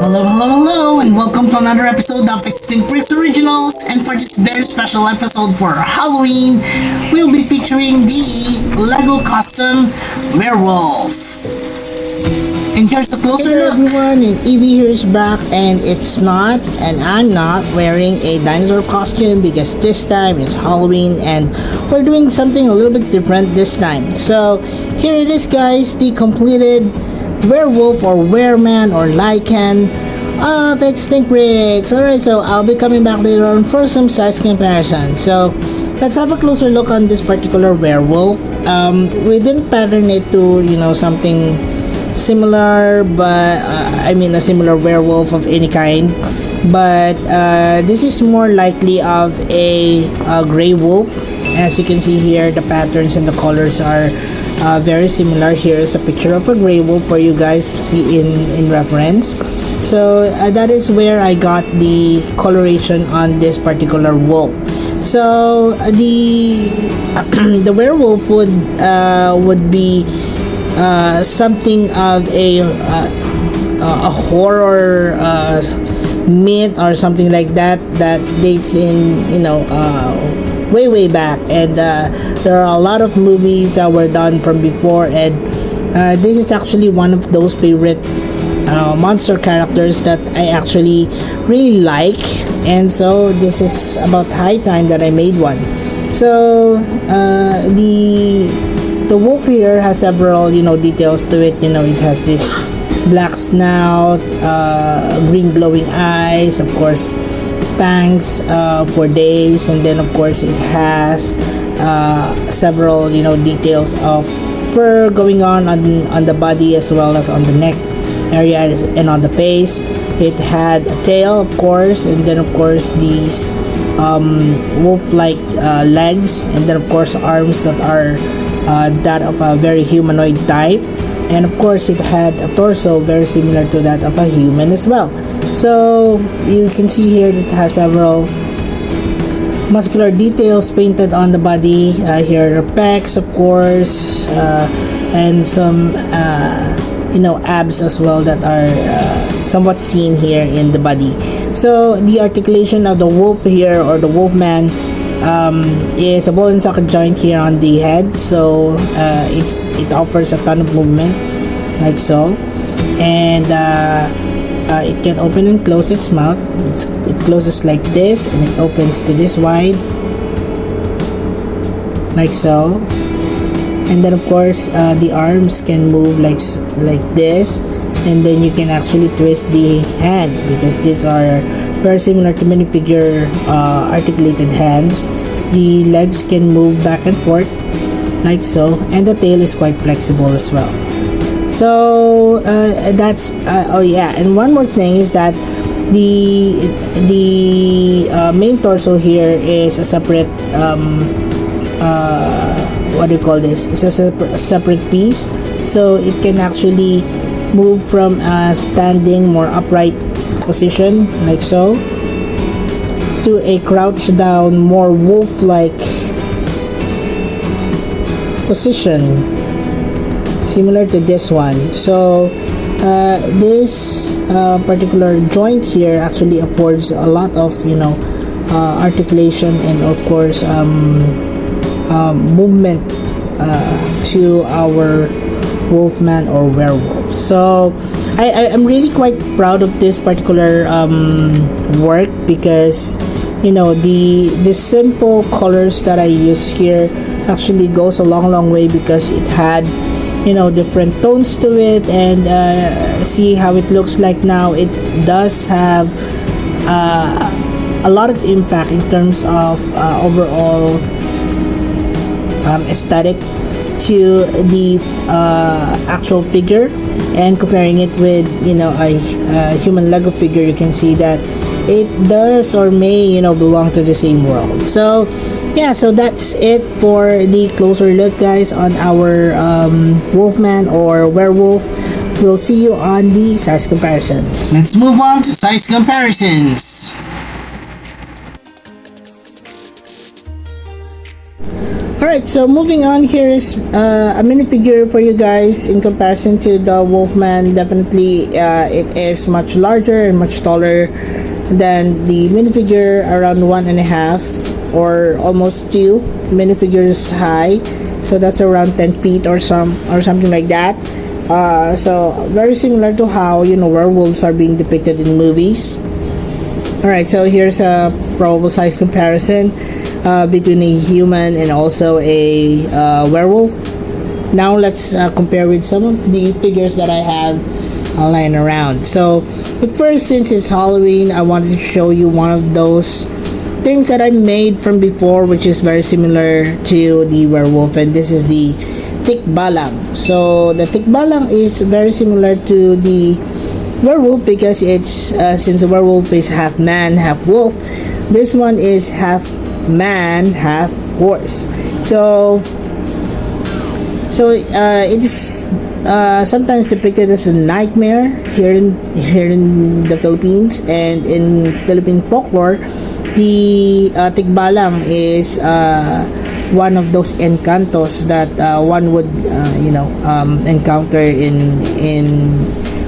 Hello, and welcome to another episode of Extinct Bricks Originals. And for this very special episode for Halloween, we'll be featuring the LEGO custom Werewolf. And here's a closer Hello look. everyone, and Evie here is back, and I'm not wearing a dinosaur costume because this time it's Halloween and we're doing something a little bit different this time. So here it is, guys, the completed werewolf or wereman or lycan of Extinct Bricks. Alright, so I'll be coming back later on for some size comparison. So let's have a closer look on this particular werewolf. We didn't pattern it to something similar, but a similar werewolf of any kind, but this is more likely of a gray wolf. As you can see here, the patterns and the colors are very similar. Here is a picture of a gray wolf for you guys to see in reference. So that is where I got the coloration on this particular wolf. So the the werewolf would be something of a horror myth or something like that dates in way back, and there are a lot of movies that were done from before, and this is actually one of those favorite monster characters that I actually really like, and so this is about high time that I made one. So the wolf here has several details to it. It has this black snout, green glowing eyes, of course fangs for days, and then of course it has several details of fur going on the body as well as on the neck area and on the face. It had a tail, of course, and then of course these wolf-like legs, and then of course arms that are that of a very humanoid type, and of course it had a torso very similar to that of a human as well. So you can see here that it has several muscular details painted on the body. Here are pecs, of course, and some abs as well that are somewhat seen here in the body. So the articulation of the wolf here, or the wolf man, is a ball and socket joint here on the head. So it offers a ton of movement like so, and it can open and close its mouth. It closes like this, and it opens to this wide like so, and then of course the arms can move like this, and then you can actually twist the hands because these are very similar to minifigure articulated hands. The legs can move back and forth like so, and the tail is quite flexible as well. So that's oh yeah, and one more thing is that the main torso here is a separate what do you call this? It's a separate piece, so it can actually move from a standing, more upright position like so to a crouch down, more wolf-like position similar to this one. So this particular joint here actually affords a lot of articulation and of course movement to our wolfman or werewolf. So I'm really quite proud of this particular work because the simple colors that I use here actually goes a long way, because it had different tones to it, and see how it looks like now. It does have a lot of impact in terms of overall aesthetic to the actual figure, and comparing it with a human Lego figure, you can see that it does or may belong to the same world. So yeah, so that's it for the closer look, guys, on our wolfman or werewolf. We'll see you on the size comparisons. Let's move on to size comparisons. Alright, so moving on, here is a minifigure for you guys. In comparison to the Wolfman, definitely it is much larger and much taller than the minifigure, around 1.5 or almost 2 minifigures high. So that's around 10 feet or something like that. So very similar to how, you know, werewolves are being depicted in movies. Alright, so here's a probable size comparison between a human and also a werewolf. Now let's compare with some of the figures that I have lying around. So, but first, since it's Halloween, I wanted to show you one of those things that I made from before, which is very similar to the werewolf, and this is the tikbalang. So the tikbalang is very similar to the werewolf because it's since the werewolf is half man, half wolf, this one is half man, half horse. So it is sometimes depicted as a nightmare here in the Philippines, and in Philippine folklore, the tikbalang is one of those encantos that one would encounter in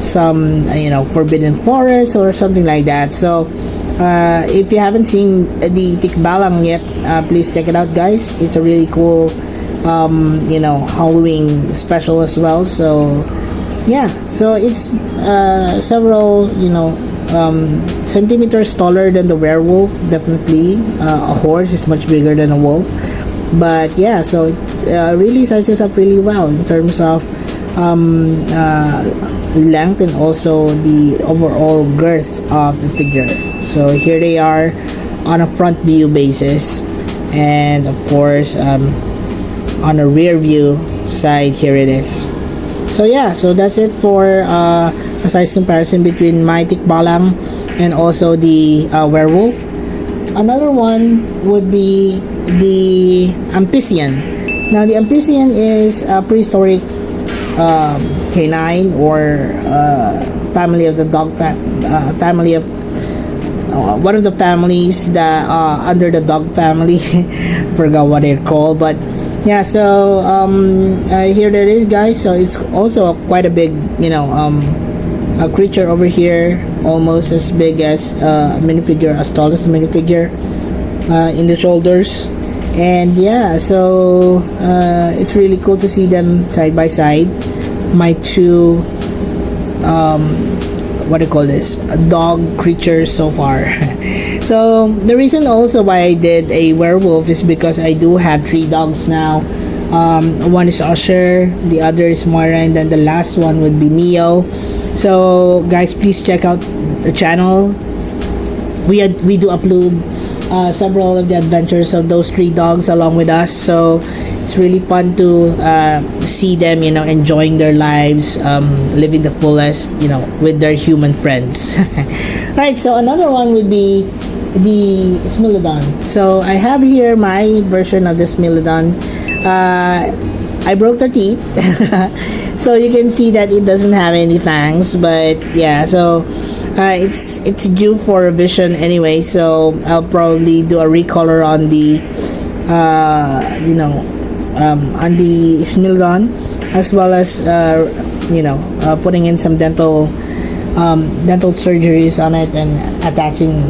some forbidden forest or something like that. So if you haven't seen the tikbalang yet, please check it out, guys. It's a really cool Halloween special as well. So yeah, so it's several centimeters taller than the werewolf. Definitely a horse is much bigger than a wolf, but yeah, so it really sizes up really well in terms of length and also the overall girth of the figure. So here they are on a front view basis, and of course on a rear view side, here it is. So yeah, so that's it for a size comparison between my tikbalang and also the werewolf. Another one would be the Amphibian. Now the Amphibian is a prehistoric canine or family of the dog family of one of the families that under the dog family. Forgot what they're called, but yeah, so here it is, guys. So it's also quite a big a creature over here, almost as big as a minifigure, as tall as a minifigure in the shoulders. And yeah, so it's really cool to see them side by side, my two what do you call this, dog creatures so far. So the reason also why I did a werewolf is because I do have 3 dogs now. One is Usher, the other is Moira, and then the last one would be Neo. So guys, please check out the channel. We do upload several of the adventures of those 3 dogs along with us. So it's really fun to see them, enjoying their lives, living the fullest, with their human friends. Right, so another one would be the Smilodon. So I have here my version of the Smilodon. I broke the teeth. So you can see that it doesn't have any fangs, but yeah, so it's due for revision anyway, so I'll probably do a recolor on the on the Smilodon, as well as putting in some dental surgeries on it and attaching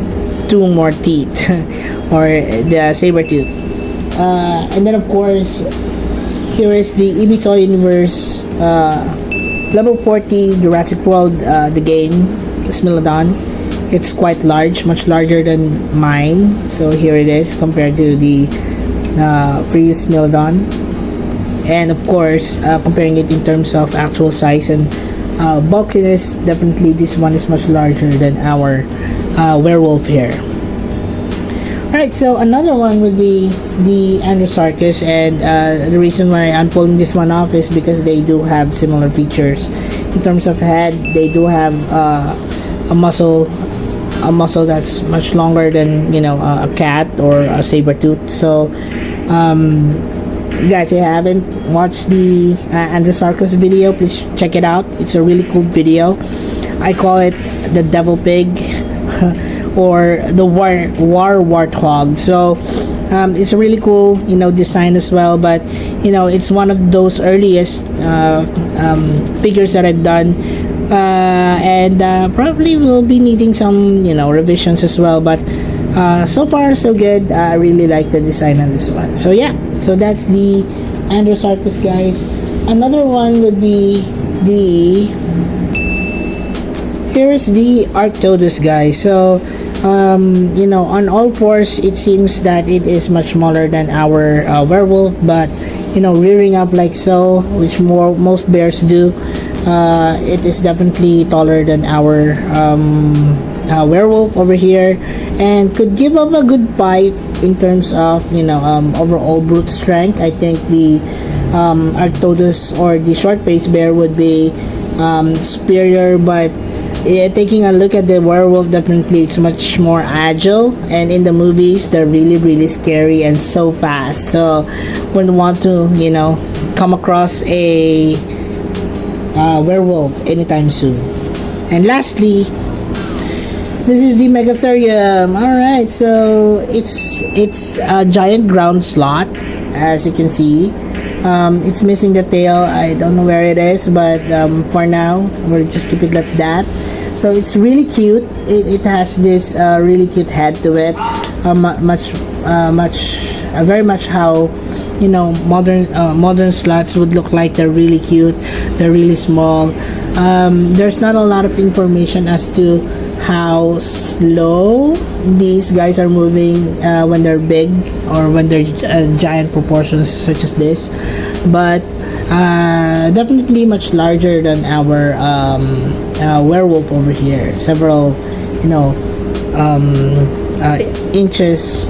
2 more teeth or the saber tooth. And then of course, here is the Ibito Universe level 40 Jurassic World, the game Smilodon. It's quite large, much larger than mine. So here it is compared to the previous Smilodon. And of course, comparing it in terms of actual size and bulkiness, definitely this one is much larger than our werewolf here. Alright, so another one would be the Androsarchus, and the reason why I'm pulling this one off is because they do have similar features. In terms of head, they do have a muscle that's much longer than a cat or a saber tooth. So guys, if you haven't watched the Androsarchus video, please check it out. It's a really cool video. I call it the devil pig or the war warthog. So It's a really cool, design as well. But it's one of those earliest figures that I've done, and probably will be needing some revisions as well. But so far so good. I really like the design on this one. So yeah, so that's the Androsarchus, guys. Another one would be here is the Arctodus, guys. So on all fours it seems that it is much smaller than our werewolf, but rearing up like so, which most bears do, it is definitely taller than our werewolf over here, and could give up a good bite in terms of overall brute strength. I think the Arctodus or the short-faced bear would be superior, but yeah, taking a look at the werewolf, definitely it's much more agile, and in the movies they're really scary and so fast, so wouldn't want to come across a werewolf anytime soon. And lastly, this is the Megatherium. Alright, so it's a giant ground sloth, as you can see. It's missing the tail. I don't know where it is, but for now we're just keeping it like that. So it's really cute. It has this really cute head to it, very much how modern sloths would look like. They're really cute, they're really small. There's not a lot of information as to how slow these guys are moving when they're big, or when they're giant proportions such as this, but definitely much larger than our werewolf over here, several inches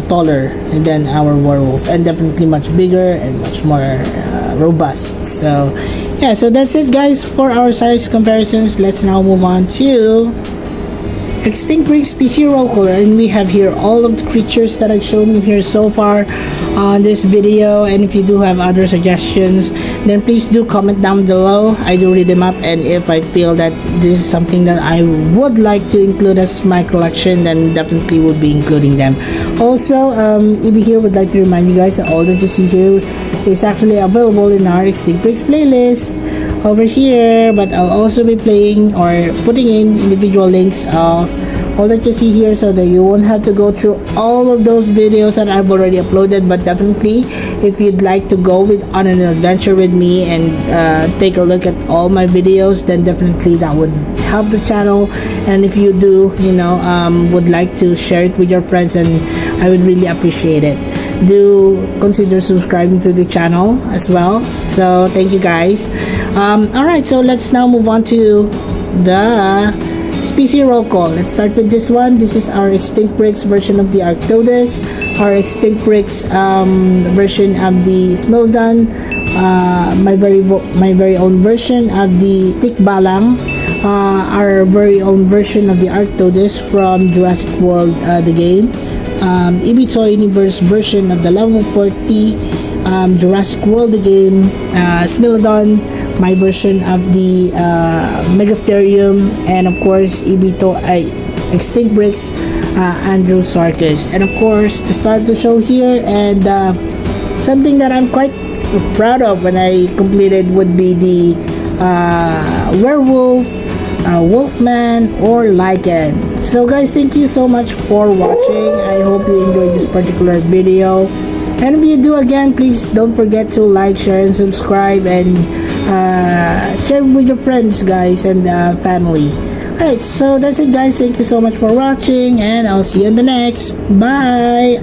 taller than our werewolf, and definitely much bigger and much more robust. So yeah, so that's it, guys, for our size comparisons. Let's now move on to Extinct Breed species roll call, and we have here all of the creatures that I've shown you here so far on this video. And if you do have other suggestions, then please do comment down below. I do read them up, and if I feel that this is something that I would like to include as my collection, then definitely would be including them. Also, Ibi here would like to remind you guys that all that you see here is actually available in our Extinct Breeds playlist over here, but I'll also be playing or putting in individual links of all that you see here, so that you won't have to go through all of those videos that I've already uploaded. But definitely, if you'd like to go on an adventure with me and take a look at all my videos, then definitely that would help the channel. And if you do would like to share it with your friends, and I would really appreciate it. Do consider subscribing to the channel as well. So thank you, guys. Alright, so let's now move on to the species roll call. Let's start with this one. This is our Extinct Breeds version of the Arctodus, our Extinct Breeds version of the Smilodon, my very own version of the Tikbalang, our very own version of the Arctodus from Jurassic World the game, Ibito Universe version of the level 40 Jurassic World the game, Smilodon, my version of the Megatherium, and of course Extinct Breeds Androsarchus. And of course, to start the show here, and something that I'm quite proud of when I completed would be the Werewolf, Wolfman, or LYKA. So guys, thank you so much for watching. I hope you enjoyed this particular video. And if you do, again, please don't forget to like, share, and subscribe, and share with your friends, guys, and family. Alright, so that's it, guys. Thank you so much for watching, and I'll see you in the next. Bye!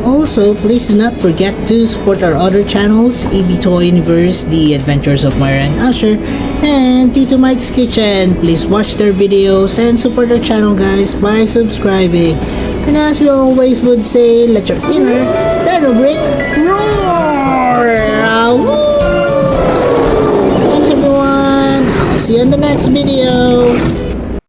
Also, please do not forget to support our other channels, Ibito Universe, The Adventures of Myra and Asher, and Tito Mike's Kitchen. Please watch their videos and support our channel, guys, by subscribing. And as we always would say, let your inner dino break roar! Thanks everyone, I'll see you in the next video.